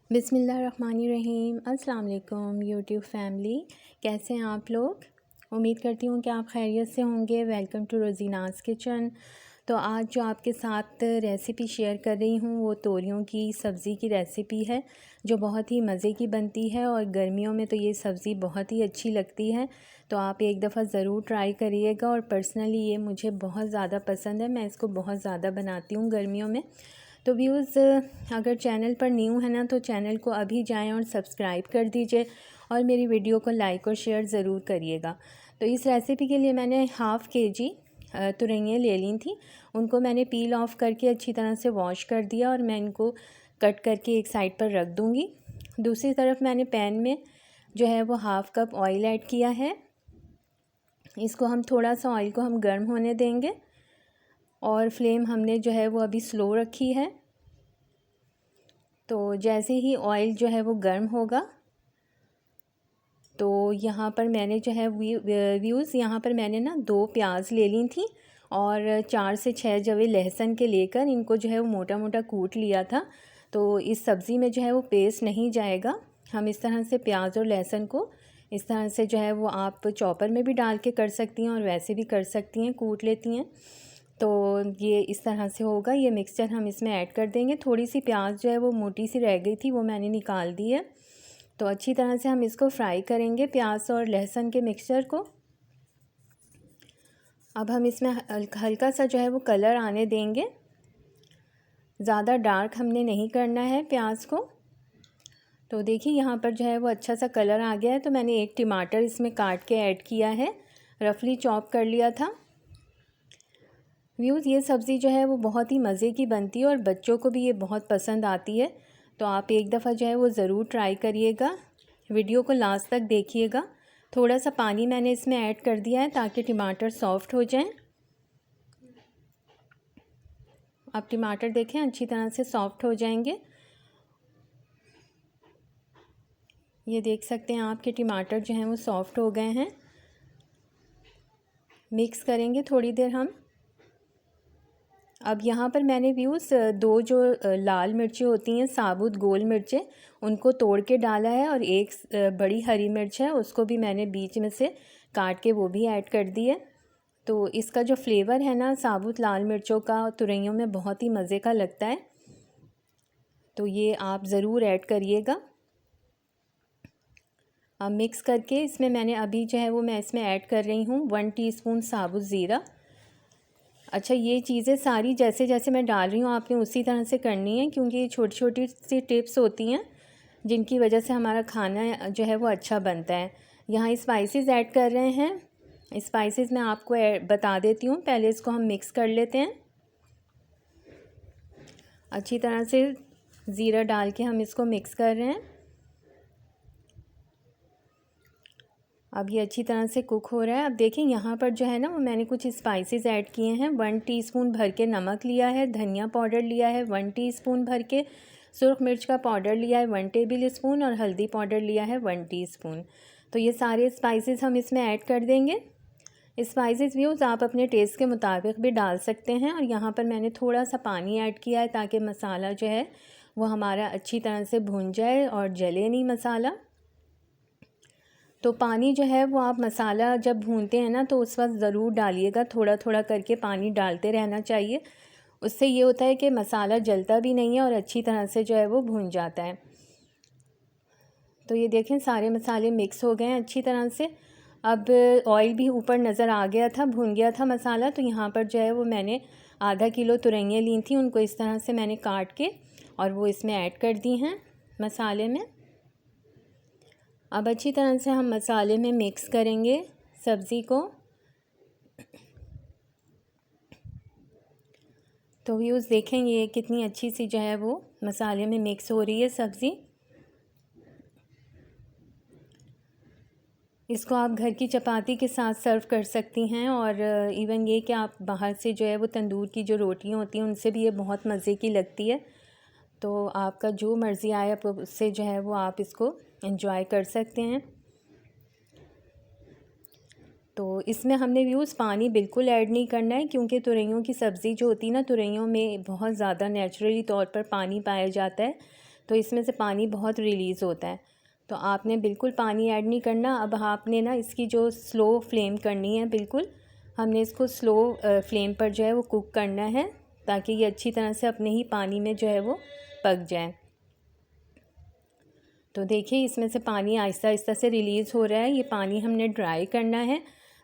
बिस्मिल्लाहिर्रहमानिर्रहीम। अस्सलाम वालेकुम यूट्यूब फैमिली, कैसे हैं आप लोग। उम्मीद करती हूँ कि आप खैरियत से होंगे। Welcome to Rozina's kitchen. तो आज जो आपके साथ रेसिपी शेयर कर रही हूँ वो तोरियों की सब्ज़ी की रेसिपी है, जो बहुत ही मज़े की बनती है और गर्मियों में तो ये सब्ज़ी बहुत ही अच्छी लगती है। तो आप एक दफ़ा ज़रूर ट्राई करिएगा। और पर्सनली ये मुझे बहुत ज़्यादा पसंद है, मैं इसको बहुत ज़्यादा बनाती हूँ गर्मियों में। तो व्यूज़, अगर चैनल पर न्यू है ना तो चैनल को अभी जाएं और सब्सक्राइब कर दीजिए और मेरी वीडियो को लाइक और शेयर ज़रूर करिएगा। तो इस रेसिपी के लिए मैंने हाफ़ केजी तुरैयाँ ले ली थी। उनको मैंने पील ऑफ करके अच्छी तरह से वॉश कर दिया और मैं इनको कट करके एक साइड पर रख दूँगी। दूसरी तरफ मैंने पैन में जो है वो हाफ़ कप ऑयल ऐड किया है। इसको हम थोड़ा सा ऑयल को हम गर्म होने देंगे और फ्लेम हमने जो है वो अभी स्लो रखी है। तो जैसे ही ऑयल जो है वो गर्म होगा तो यहाँ पर मैंने जो है व्यूज़ यहाँ पर मैंने ना 2 प्याज ले ली थी और 4 से 6 जवे लहसुन के लेकर इनको जो है वो मोटा मोटा कूट लिया था। तो इस सब्ज़ी में जो है वो पेस्ट नहीं जाएगा। हम इस तरह से प्याज और लहसुन को इस तरह से जो है वो आप चॉपर में भी डाल के कर सकती हैं और वैसे भी कर सकती हैं, कूट लेती हैं। तो ये इस तरह से होगा। ये मिक्सचर हम इसमें ऐड कर देंगे। थोड़ी सी प्याज जो है वो मोटी सी रह गई थी, वो मैंने निकाल दी है। तो अच्छी तरह से हम इसको फ्राई करेंगे, प्याज और लहसुन के मिक्सचर को। अब हम इसमें हल्का सा जो है वो कलर आने देंगे। ज़्यादा डार्क हमने नहीं करना है प्याज को। तो देखिए यहाँ पर जो है वो अच्छा सा कलर आ गया है। तो मैंने एक टमाटर इसमें काट के ऐड किया है, रफली चॉप कर लिया था। व्यूज़, ये सब्ज़ी जो है वो बहुत ही मज़े की बनती है और बच्चों को भी ये बहुत पसंद आती है। तो आप एक दफ़ा जो है वो ज़रूर ट्राई करिएगा। वीडियो को लास्ट तक देखिएगा। थोड़ा सा पानी मैंने इसमें ऐड कर दिया है ताकि टमाटर सॉफ़्ट हो जाएं। आप टमाटर देखें अच्छी तरह से सॉफ़्ट हो जाएंगे। ये देख सकते हैं आप कि टमाटर जो हैं वो सॉफ़्ट हो गए हैं। मिक्स करेंगे थोड़ी देर हम। अब यहाँ पर मैंने व्यूज़ 2 जो लाल मिर्चें होती हैं, साबुत गोल मिर्चें, उनको तोड़ के डाला है और एक बड़ी हरी मिर्च है, उसको भी मैंने बीच में से काट के वो भी ऐड कर दी है। तो इसका जो फ्लेवर है ना साबुत लाल मिर्चों का, तुरैयों में बहुत ही मज़े का लगता है। तो ये आप ज़रूर ऐड करिएगा। अब मिक्स करके इसमें मैंने अभी जो है वो मैं इसमें ऐड कर रही हूँ 1 टीस्पून साबुत ज़ीरा। अच्छा, ये चीज़ें सारी जैसे जैसे मैं डाल रही हूँ आपने उसी तरह से करनी है, क्योंकि ये छोटी छोटी सी टिप्स होती हैं जिनकी वजह से हमारा खाना जो है वो अच्छा बनता है। यहाँ स्पाइसेस ऐड कर रहे हैं। स्पाइसेस मैं आपको बता देती हूँ, पहले इसको हम मिक्स कर लेते हैं। अच्छी तरह से ज़ीरा डाल के हम इसको मिक्स कर रहे हैं। अब ये अच्छी तरह से कुक हो रहा है। अब देखें यहाँ पर जो है ना वो मैंने कुछ स्पाइसेस ऐड किए हैं। 1 टीस्पून भर के नमक लिया है, धनिया पाउडर लिया है 1 टीस्पून भर के, सुरख मिर्च का पाउडर लिया है 1 टेबल स्पून और हल्दी पाउडर लिया है 1 टीस्पून। तो ये सारे स्पाइसेस हम इसमें ऐड कर देंगे। स्पाइसेस व्यूज़ आप अपने टेस्ट के मुताबिक भी डाल सकते हैं। और यहाँ पर मैंने थोड़ा सा पानी ऐड किया है ताकि मसाला जो है वो हमारा अच्छी तरह से भुन जाए और जले नहीं मसाला। तो पानी जो है वो आप मसाला जब भूनते हैं ना तो उस वक्त ज़रूर डालिएगा, थोड़ा थोड़ा करके पानी डालते रहना चाहिए। उससे ये होता है कि मसाला जलता भी नहीं है और अच्छी तरह से जो है वो भून जाता है। तो ये देखें सारे मसाले मिक्स हो गए हैं अच्छी तरह से। अब ऑयल भी ऊपर नज़र आ गया था, भून गया था मसाला। तो यहाँ पर जो है वो मैंने आधा किलो तुरैयाँ ली थी, उनको इस तरह से मैंने काट के और वो इसमें ऐड कर दी हैं मसाले में। अब अच्छी तरह से हम मसाले में मिक्स करेंगे सब्ज़ी को। तो व्यूज़ देखें ये कितनी अच्छी सी जो है वो मसाले में मिक्स हो रही है सब्ज़ी। इसको आप घर की चपाती के साथ सर्व कर सकती हैं और इवन ये कि आप बाहर से जो है वो तंदूर की जो रोटियां होती हैं उनसे भी ये बहुत मज़े की लगती है। तो आपका जो मर्ज़ी आए आप उससे जो है वो आप इसको एंजॉय कर सकते हैं। तो इसमें हमने व्यूज़ पानी बिल्कुल ऐड नहीं करना है, क्योंकि तुरैयों की सब्ज़ी जो होती है ना, तुरैयों में बहुत ज़्यादा नेचुरली तौर पर पानी पाया जाता है। तो इसमें से पानी बहुत रिलीज़ होता है। तो आपने बिल्कुल पानी ऐड नहीं करना। अब आपने ना इसकी जो स्लो फ्लेम करनी है, बिल्कुल हमने इसको स्लो फ्लेम पर जो है वो कुक करना है, ताकि ये अच्छी तरह से अपने ही पानी में जो है वो पक जाए। तो देखिए इसमें से पानी आहिस्ता आहिस्ता से रिलीज़ हो रहा है। ये पानी हमने ड्राई करना है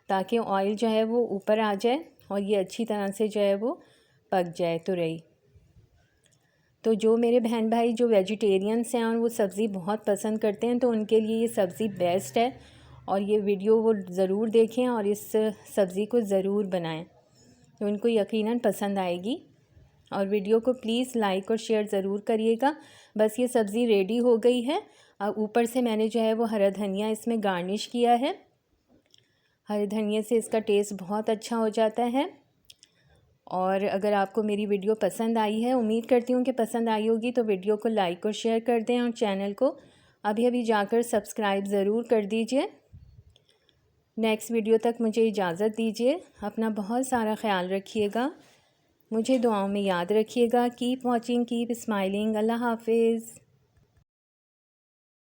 ताकि ऑयल जो है वो ऊपर आ जाए और ये अच्छी तरह से जो है वो पक जाए तुरई। तो जो मेरे बहन भाई जो वेजिटेरियंस हैं और वो सब्ज़ी बहुत पसंद करते हैं, तो उनके लिए ये सब्ज़ी बेस्ट है और ये वीडियो वो ज़रूर देखें और इस सब्ज़ी को ज़रूर बनाएं, तो उनको यकीनन पसंद आएगी। और वीडियो को प्लीज़ लाइक और शेयर ज़रूर करिएगा। बस ये सब्ज़ी रेडी हो गई है। अब ऊपर से मैंने जो है वो हरा धनिया इसमें गार्निश किया है। हरे धनिया से इसका टेस्ट बहुत अच्छा हो जाता है। और अगर आपको मेरी वीडियो पसंद आई है, उम्मीद करती हूँ कि पसंद आई होगी, तो वीडियो को लाइक और शेयर कर दें और चैनल को अभी अभी जाकर सब्सक्राइब ज़रूर कर दीजिए। नेक्स्ट वीडियो तक मुझे इजाज़त दीजिए। अपना बहुत सारा ख्याल रखिएगा, मुझे दुआओं में याद रखिएगा। Keep watching, keep smiling. अल्लाह हाफिज़।